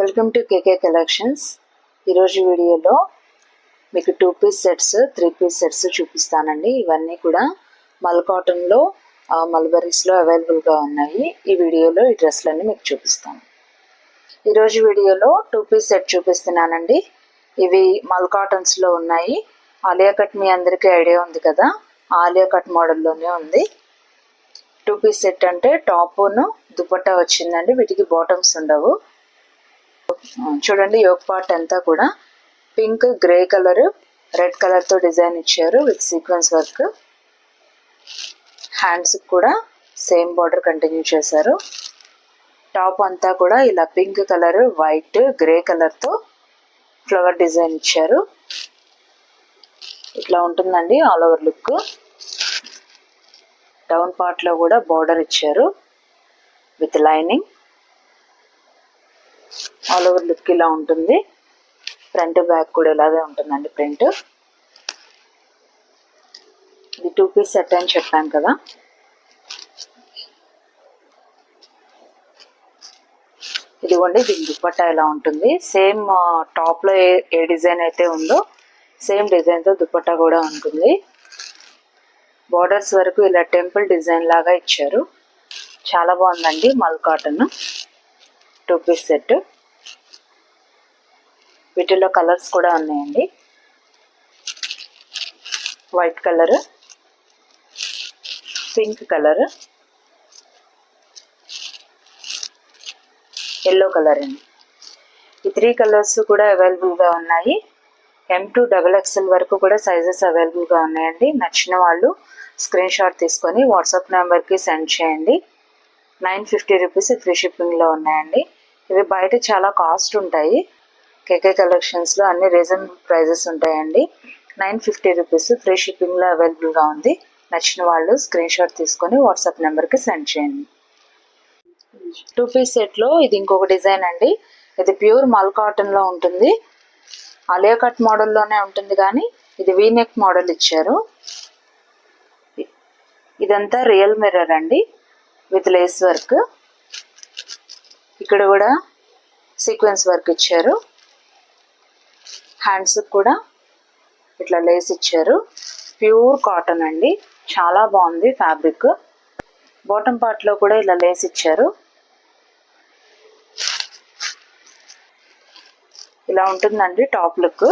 Welcome to KK collections. ఈరోజు వీడియోలో మీకు 2 పీస్ సెట్స్ 3 పీస్ సెట్స్ చూపిస్తానండి. ఇవన్నీ కూడా మల్ కాటన్లో మల్బరీస్లో అవైలబుల్గా ఉన్నాయి. ఈ వీడియోలో ఈ డ్రెస్లన్నీ మీకు చూపిస్తాను. ఈరోజు వీడియోలో 2 పీస్ సెట్ చూపిస్తున్నానండి. ఇవి మల్ కాటన్స్లో ఉన్నాయి. ఆలియా కట్ మీ అందరికీ ఐడియా ఉంది కదా, ఆలియా కట్ మోడల్లోనే ఉంది. 2 పీస్ సెట్ అంటే టాపును దుపట్టా వచ్చిందండి. వీటికి బాటమ్స్ ఉండవు. చూడండి, యోక్ పార్ట్ అంతా కూడా పింక్, గ్రే కలర్, రెడ్ కలర్తో డిజైన్ ఇచ్చారు విత్ సీక్వెన్స్ వర్క్. హ్యాండ్స్ కూడా సేమ్ బార్డర్ కంటిన్యూ చేశారు. టాప్ అంతా కూడా ఇలా పింక్ కలర్, వైట్, గ్రే కలర్తో ఫ్లవర్ డిజైన్ ఇచ్చారు. ఇట్లా ఉంటుందండి ఆల్ ఓవర్ లుక్. డౌన్ పార్ట్లో కూడా బార్డర్ ఇచ్చారు with lining. All over look ఇలా ఉంటుంది. ఫ్రంట్ బ్యాక్ కూడా ఇలాగే ఉంటుందండి ప్రింట్. ఇది 2 పీస్ సెట్ అని చెప్పాను కదా. ఇదిగోండి, దీని దుపట్టా ఎలా ఉంటుంది. సేమ్ టాప్లో ఏ డిజైన్ అయితే ఉందో సేమ్ డిజైన్తో దుపట్టా కూడా ఉంటుంది. బార్డర్స్ వరకు ఇలా టెంపుల్ డిజైన్ లాగా ఇచ్చారు. చాలా బాగుందండి మల్ కాటన్ 2 పీస్ సెట్. వీటిలో కలర్స్ కూడా ఉన్నాయండి. White colour, pink colour, yellow colour అండి. ఈ 3 కలర్స్ కూడా అవైలబుల్గా ఉన్నాయి. M2 XXL వరకు కూడా సైజెస్ అవైలబుల్గా ఉన్నాయండి. నచ్చిన వాళ్ళు స్క్రీన్ షాట్ తీసుకొని వాట్సాప్ నెంబర్కి సెండ్ చేయండి. 950 రూపీస్ ఫ్రీ షిప్పింగ్లో ఉన్నాయండి. ఇవి బయట చాలా కాస్ట్ ఉంటాయి. కేకే కలెక్షన్స్లో అన్ని రీజనబుల్ ప్రైజెస్ ఉంటాయండి. 950 రూపీస్ ఫ్రీ షిప్పింగ్లో అవైలబుల్గా ఉంది. నచ్చిన వాళ్ళు స్క్రీన్ షాట్ తీసుకొని వాట్సాప్ నెంబర్కి సెండ్ చేయండి. 2 పీస్ సెట్లో ఇది ఇంకొక డిజైన్ అండి. ఇది ప్యూర్ మల్ కాటన్లో ఉంటుంది. ఆలియా కట్ మోడల్లోనే ఉంటుంది, కానీ ఇది వీనెక్ మోడల్ ఇచ్చారు. ఇదంతా రియల్ మిర్రర్ అండి విత్ లేస్ వర్క్. ఇక్కడ కూడా సీక్వెన్స్ వర్క్ ఇచ్చారు. హ్యాండ్స్ కూడా ఇట్లా లేస్ ఇచ్చారు. ప్యూర్ కాటన్ అండి, చాలా బాగుంది ఫ్యాబ్రిక్. బాటమ్ పార్ట్లో కూడా ఇలా లేస్ ఇచ్చారు. ఇలా ఉంటుందండి టాప్ లుక్.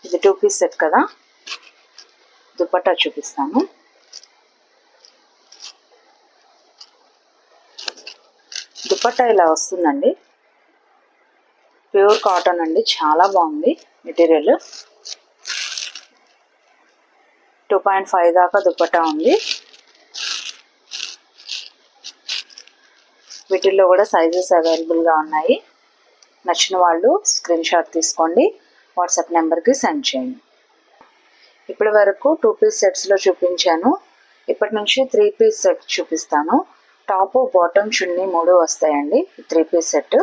ఇది 2 పీస్ సెట్ కదా. దుపట్టా చూపిస్తాను. దుపట్టా ఇలా వస్తుందండి. ప్యూర్ కాటన్ అండి, చాలా బాగుంది మెటీరియల్. 2.5 దాకా దుపట్టా ఉంది. వీటిల్లో కూడా సైజెస్ అవైలబుల్గా ఉన్నాయి. నచ్చిన వాళ్ళు స్క్రీన్ షాట్ తీసుకోండి, వాట్సాప్ నెంబర్కి సెండ్ చేయండి. ఇప్పటి వరకు 2 పీస్ సెట్స్లో చూపించాను. ఇప్పటి నుంచి 3 పీస్ సెట్ చూపిస్తాను. టాప్, బాటమ్, చున్నీ 3 వస్తాయండి 3 పీస్ సెట్.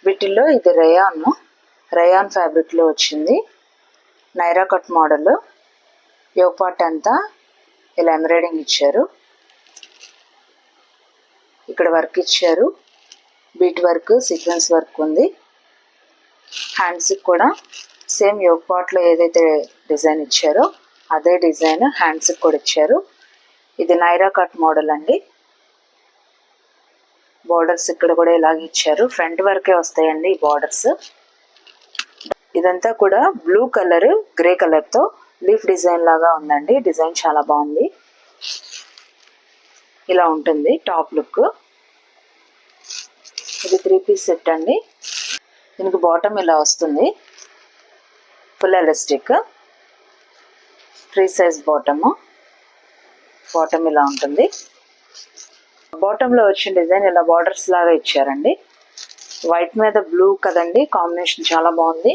వీటిల్లో ఇది రేయాన్ ఫ్యాబ్రిక్లో వచ్చింది. Naira cut model. Yoke part అంతా ఇలా ఎంబ్రాయిడింగ్ ఇచ్చారు. ఇక్కడ వర్క్ ఇచ్చారు. బీట్ వర్క్, సీక్వెన్స్ వర్క్ ఉంది. హ్యాండ్స్కి కూడా సేమ్ యోక్ పార్ట్లో ఏదైతే డిజైన్ ఇచ్చారో అదే డిజైన్ హ్యాండ్స్కి కూడా ఇచ్చారు. ఇది నైరా కట్ మోడల్ అండి. బార్డర్స్ ఇక్కడ కూడా ఇలాగ ఇచ్చారు. ఫ్రంట్ వరకే వస్తాయండి ఈ బార్డర్స్. ఇదంతా కూడా బ్లూ కలర్, గ్రే కలర్తో లీఫ్ డిజైన్ లాగా ఉందండి. డిజైన్ చాలా బాగుంది. ఇలా ఉంటుంది టాప్ లుక్. ఇది 3 పీస్ సెట్ అండి. దీనికి బాటమ్ ఇలా వస్తుంది. Full elastic, free size bottom ఇలా ఉంటుంది. బాటంలో వచ్చిన డిజైన్ ఇలా బార్డర్స్ లాగా ఇచ్చారండి. వైట్ మీద బ్లూ కదండి, కాంబినేషన్ చాలా బాగుంది.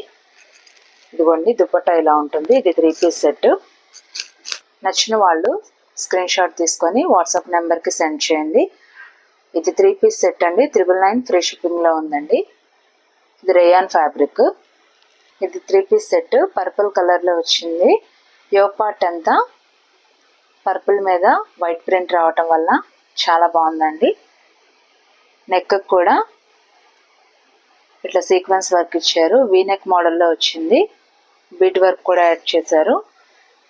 ఇదిగోండి, దుపట్టా ఇలా ఉంటుంది. ఇది 3 పీస్ సెట్. నచ్చిన వాళ్ళు స్క్రీన్ షాట్ తీసుకొని వాట్సాప్ నెంబర్కి సెండ్ చేయండి. ఇది 3 పీస్ సెట్ అండి. 999 ఫ్రీ షిప్పింగ్లో ఉందండి. ఇది రేయాన్ ఫ్యాబ్రిక్. ఇది 3 పీస్ సెట్. పర్పుల్ కలర్లో వచ్చింది. యోక్ పార్ట్ అంతా పర్పుల్ మీద వైట్ ప్రింట్ రావటం వల్ల చాలా బాగుందండి. నెక్ కూడా ఇట్లా సీక్వెన్స్ వర్క్ ఇచ్చారు. వీనెక్ మోడల్లో వచ్చింది. బీట్ వర్క్ కూడా యాడ్ చేశారు.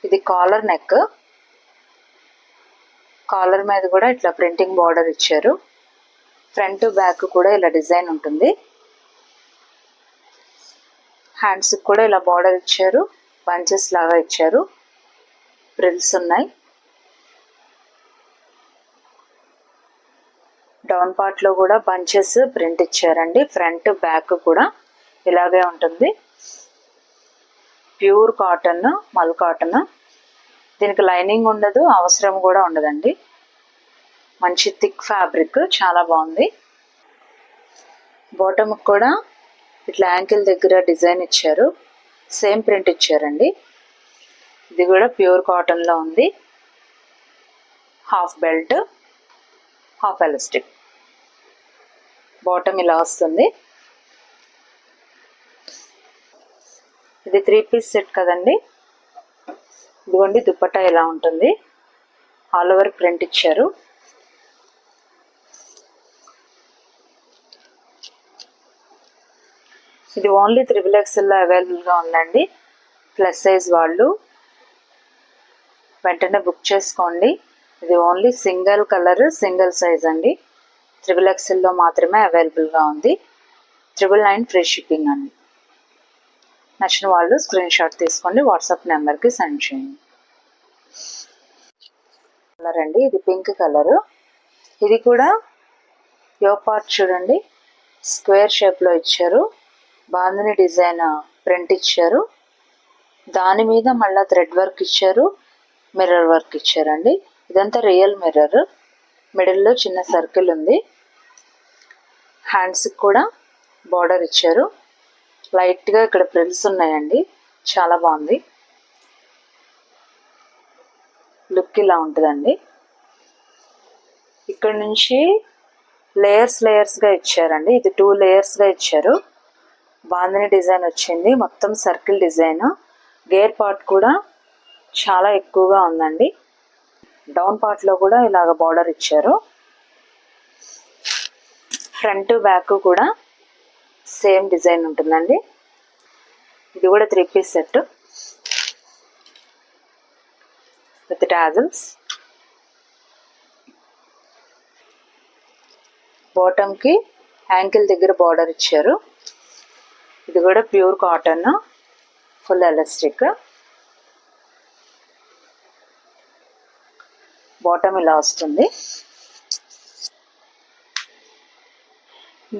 ఇది కాలర్ నెక్. కాలర్ మీద కూడా ఇట్లా ప్రింటింగ్ బార్డర్ ఇచ్చారు. ఫ్రంట్ బ్యాక్ కూడా ఇలా డిజైన్ ఉంటుంది. హ్యాండ్స్ కూడా ఇలా బార్డర్ ఇచ్చారు. బంచెస్ లాగా ఇచ్చారు. ప్రిల్స్ ఉన్నాయి. డౌన్ పార్ట్ లో కూడా బంచెస్ ప్రింట్ ఇచ్చారండి. ఫ్రంట్ బ్యాక్ కూడా ఇలాగే ఉంటుంది. ప్యూర్ కాటన్, మల్ కాటన్. దీనికి లైనింగ్ ఉండదు, అవసరం కూడా ఉండదండి. మంచి థిక్ ఫ్యాబ్రిక్, చాలా బాగుంది. బాటమ్ కూడా ఇట్లా యాంకిల్ దగ్గర డిజైన్ ఇచ్చారు. సేమ్ ప్రింట్ ఇచ్చారండి. ఇది కూడా ప్యూర్ కాటన్ లో ఉంది. Half belt, half elastic. Bottom ఇలా వస్తుంది. ఇది 3 పీస్ సెట్ కదండి. ఇదిగోండి దుపట్టా ఇలా ఉంటుంది. ఆల్ ఓవర్ ప్రింట్ ఇచ్చారు. ఇది ఓన్లీ 3XL లో అవైలబుల్గా ఉందండి. ప్లస్ సైజ్ వాళ్ళు వెంటనే బుక్ చేసుకోండి. ఇది only single colour, single size అండి. 3XL లో మాత్రమే అవైలబుల్గా ఉంది. 999 ఫ్రీ షిప్పింగ్ అండి. నచ్చిన వాళ్ళు స్క్రీన్ షాట్ తీసుకోండి, వాట్సాప్ నెంబర్కి సెండ్ చేయండి. కలర్ అండి, ఇది పింక్ కలర్. ఇది కూడా యో పార్ట్ చూడండి, స్క్వేర్ షేప్లో ఇచ్చారు. బాందిని డిజైన్ ప్రింట్ ఇచ్చారు. దాని మీద మళ్ళీ థ్రెడ్ వర్క్ ఇచ్చారు, మిర్రర్ వర్క్ ఇచ్చారండి. ఇదంతా రియల్ మిర్రర్. మిడిల్లో చిన్న సర్కిల్ ఉంది. హ్యాండ్స్కి కూడా బార్డర్ ఇచ్చారు. లైట్గా ఇక్కడ ప్రిల్స్ ఉన్నాయండి. చాలా బాగుంది. లుక్ ఇలా ఉంటుందండి. ఇక్కడ నుంచి లేయర్స్గా ఇచ్చారండి. ఇది 2 లేయర్స్గా ఇచ్చారు. బాందిని డిజైన్ వచ్చింది, మొత్తం సర్కిల్ డిజైన్. గేర్ పార్ట్ కూడా చాలా ఎక్కువగా ఉందండి. డౌన్ పార్ట్లో కూడా ఇలాగ బార్డర్ ఇచ్చారు. ఫ్రంట్ బ్యాక్ కూడా సేమ్ డిజైన్ ఉంటుందండి. ఇది కూడా 3 పీస్ సెట్ విత్ టాజల్స్. బాటమ్కి యాంకిల్ దగ్గర బార్డర్ ఇచ్చారు. ఇది కూడా pure cotton, full elastic. Bottom ఇలా వస్తుంది.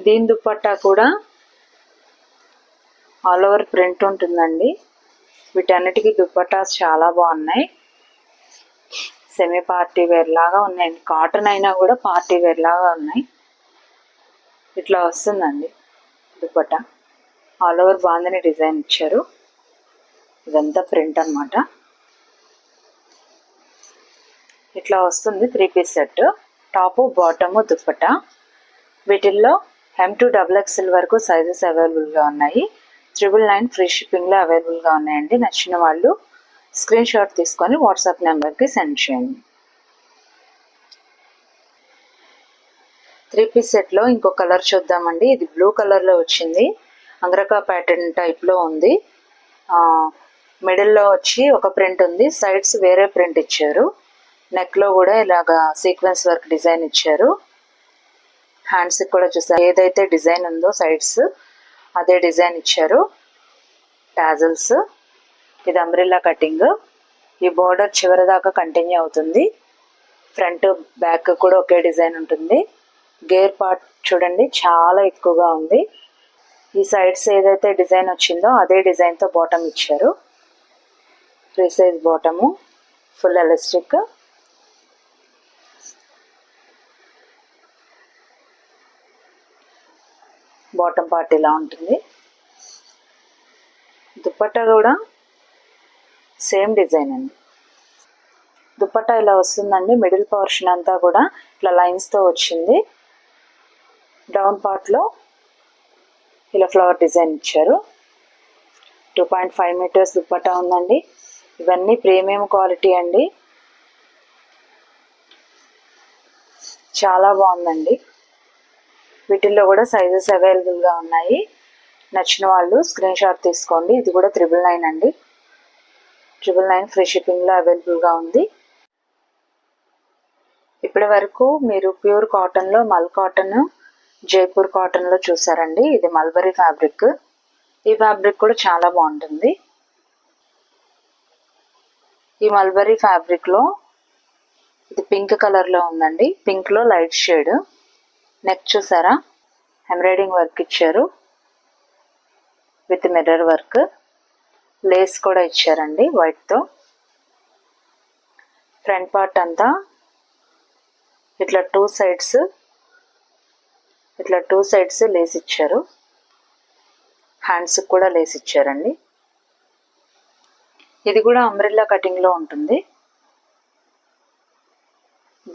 దీని దుపట్టా కూడా ఆల్ ఓవర్ ప్రింట్ ఉంటుందండి. వీటన్నిటికీ దుపట్టాస్ చాలా బాగున్నాయి. సెమీ పార్టీ వేర్ లాగా ఉన్నాయండి. కాటన్ అయినా కూడా పార్టీ వేర్ లాగా ఉన్నాయి. ఇట్లా వస్తుందండి dupatta. All over bandhani design ఇచ్చారు. ఇదంతా ప్రింట్ అన్నమాట. ఇట్లా వస్తుంది 3 piece set. Top, bottom, dupatta. వీటిల్లో M2XXL వరకు సైజెస్ అవైలబుల్గా ఉన్నాయి. 999 ఫ్రీ షిప్పింగ్లో అవైలబుల్గా ఉన్నాయండి. నచ్చిన వాళ్ళు స్క్రీన్ షాట్ తీసుకొని వాట్సాప్ నెంబర్కి సెండ్ చేయండి. 3 పీస్ సెట్లో ఇంకో కలర్ చూద్దామండి. ఇది బ్లూ కలర్లో వచ్చింది. అంగ్రకా ప్యాటర్న్ టైప్లో ఉంది. మిడిల్లో వచ్చి ఒక ప్రింట్ ఉంది, సైడ్స్ వేరే ప్రింట్ ఇచ్చారు. నెక్లో కూడా ఇలాగా సీక్వెన్స్ వర్క్ డిజైన్ ఇచ్చారు. హ్యాండ్స్కి కూడా చూసారు, ఏదైతే డిజైన్ ఉందో సైడ్స్ అదే డిజైన్ ఇచ్చారు. టాజల్స్. ఇది అంబ్రిల్లా కటింగ్. ఈ బోర్డర్ చివరి దాకా కంటిన్యూ అవుతుంది. ఫ్రంట్ బ్యాక్ కూడా ఒకే డిజైన్ ఉంటుంది. గేర్ పార్ట్ చూడండి చాలా ఎక్కువగా ఉంది. ఈ సైడ్స్ ఏదైతే డిజైన్ వచ్చిందో అదే డిజైన్తో బాటమ్ ఇచ్చారు. Free size bottom, full elastic. Bottom part ఇలా ఉంటుంది. దుపట్టా కూడా సేమ్ డిజైన్ అండి. దుపట్టా ఇలా వస్తుందండి. మిడిల్ పోర్షన్ అంతా కూడా ఇట్లా లైన్స్తో వచ్చింది. డౌన్ పార్ట్లో ఇలా ఫ్లవర్ డిజైన్ ఇచ్చారు. 2.5 మీటర్స్ దుపట్టా ఉందండి. ఇవన్నీ ప్రీమియం క్వాలిటీ అండి. చాలా బాగుందండి. వీటిల్లో కూడా సైజెస్ అవైలబుల్గా ఉన్నాయి. నచ్చిన వాళ్ళు స్క్రీన్ షాట్ తీసుకోండి. ఇది కూడా 999 అండి. 999 ఫ్రీ షిప్పింగ్లో అవైలబుల్గా ఉంది. ఇప్పటి వరకు మీరు ప్యూర్ కాటన్లో మల్ కాటన్, జైపూర్ కాటన్లో చూసారండి. ఇది మల్బరీ ఫ్యాబ్రిక్. ఈ ఫ్యాబ్రిక్ కూడా చాలా బాగుంటుంది. ఈ మల్బరీ ఫ్యాబ్రిక్లో ఇది పింక్ కలర్లో ఉందండి. పింక్లో లైట్ షేడ్. నెక్ చూసారా, ఎంబ్రాయిడింగ్ వర్క్ ఇచ్చారు విత్ మిర్రర్ వర్క్. లేస్ కూడా ఇచ్చారండి వైట్తో. ఫ్రంట్ పార్ట్ అంతా ఇట్లా టూ సైడ్స్ లేస్ ఇచ్చారు. హ్యాండ్స్కి కూడా లేస్ ఇచ్చారండి. ఇది కూడా అంబ్రెల్లా కటింగ్లో ఉంటుంది.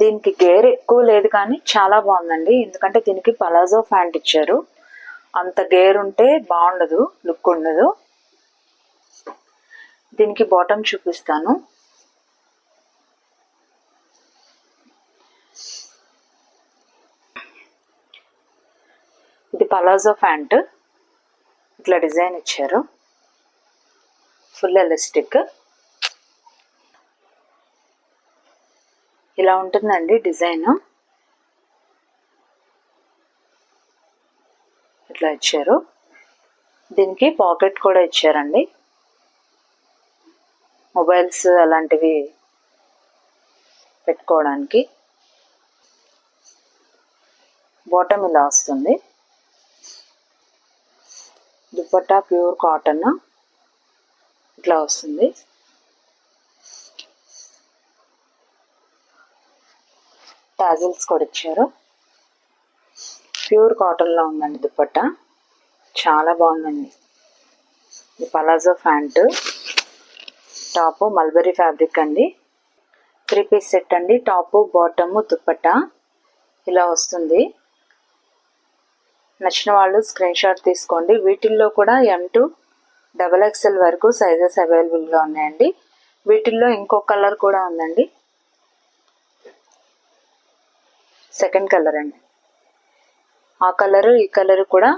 దీనికి గేర్ ఎక్కువ లేదు కానీ చాలా బాగుందండి. ఎందుకంటే దీనికి పలాజో ప్యాంట్ ఇచ్చారు. అంత గేర్ ఉంటే బాగుండదు, లుక్ ఉండదు. దీనికి బాటమ్ చూపిస్తాను. ఇది పలాజో ప్యాంట్. ఇట్లా డిజైన్ ఇచ్చారు. Full elastic. ఇలా ఉంటుందండి డిజైన్. ఇట్లా ఇచ్చారు. దీనికి పాకెట్ కూడా ఇచ్చారండి. మొబైల్స్ అలాంటివి పెట్టుకోవడానికి. బాటమ్ ఇలా వస్తుంది. దుపట్టా ప్యూర్ కాటన్ ఇట్లా వస్తుంది. టాజిల్స్ కూడా ఇచ్చారు. ప్యూర్ కాటన్లో ఉందండి దుపట్టా. చాలా బాగుందండి. ఇది palazzo pant, top mulberry fabric అండి. 3 పీస్ సెట్ అండి. టాపు, బాటము, దుపట్టా ఇలా వస్తుంది. నచ్చిన వాళ్ళు స్క్రీన్ షాట్ తీసుకోండి. వీటిల్లో కూడా M to XXL వరకు సైజెస్ అవైలబుల్గా ఉన్నాయండి. వీటిల్లో ఇంకో కలర్ కూడా ఉందండి. సెకండ్ కలర్ అండి. ఆ కలరు ఈ కలరు కూడా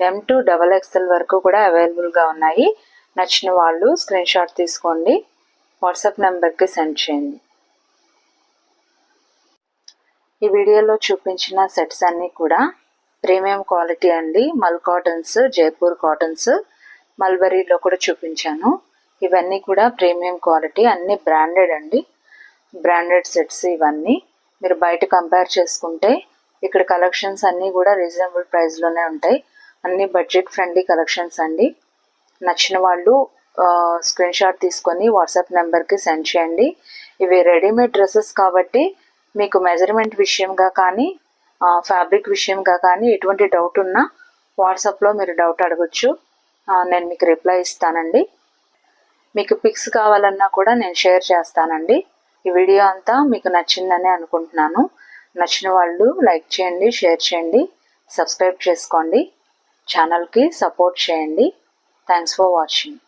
M to XXL వరకు కూడా అవైలబుల్గా ఉన్నాయి. నచ్చిన వాళ్ళు స్క్రీన్ షాట్ తీసుకోండి. వాట్సాప్ నెంబర్కి సెండ్ చేయండి. ఈ వీడియోలో చూపించిన సెట్స్ అన్నీ కూడా ప్రీమియం క్వాలిటీ అండి. మల్ కాటన్స్, జైపూర్ కాటన్స్, మల్బరీలో కూడా చూపించాను. ఇవన్నీ కూడా ప్రీమియం క్వాలిటీ, అన్నీ బ్రాండెడ్ అండి. బ్రాండెడ్ సెట్స్ ఇవన్నీ. మీరు బయట కంపేర్ చేసుకుంటే ఇక్కడ కలెక్షన్స్ అన్నీ కూడా రీజనబుల్ ప్రైస్లోనే ఉంటాయి. అన్నీ బడ్జెట్ ఫ్రెండ్లీ కలెక్షన్స్ అండి. నచ్చిన వాళ్ళు స్క్రీన్ షాట్ తీసుకొని వాట్సాప్ నెంబర్కి సెండ్ చేయండి. ఇవి రెడీమేడ్ డ్రెస్సెస్ కాబట్టి మీకు మెజర్మెంట్ విషయంగా కానీ ఫ్యాబ్రిక్ విషయంగా కానీ ఎటువంటి డౌట్ ఉన్నా వాట్సాప్లో మీరు డౌట్ అడగచ్చు. నేను మీకు రిప్లై ఇస్తానండి. మీకు పిక్స్ కావాలన్నా కూడా నేను షేర్ చేస్తానండి. ఈ వీడియో అంతా మీకు నచ్చిందని అనుకుంటున్నాను. నచ్చిన వాళ్ళు లైక్ చేయండి, షేర్ చేయండి, సబ్స్క్రైబ్ చేసుకోండి, ఛానల్కి సపోర్ట్ చేయండి. Thanks for watching.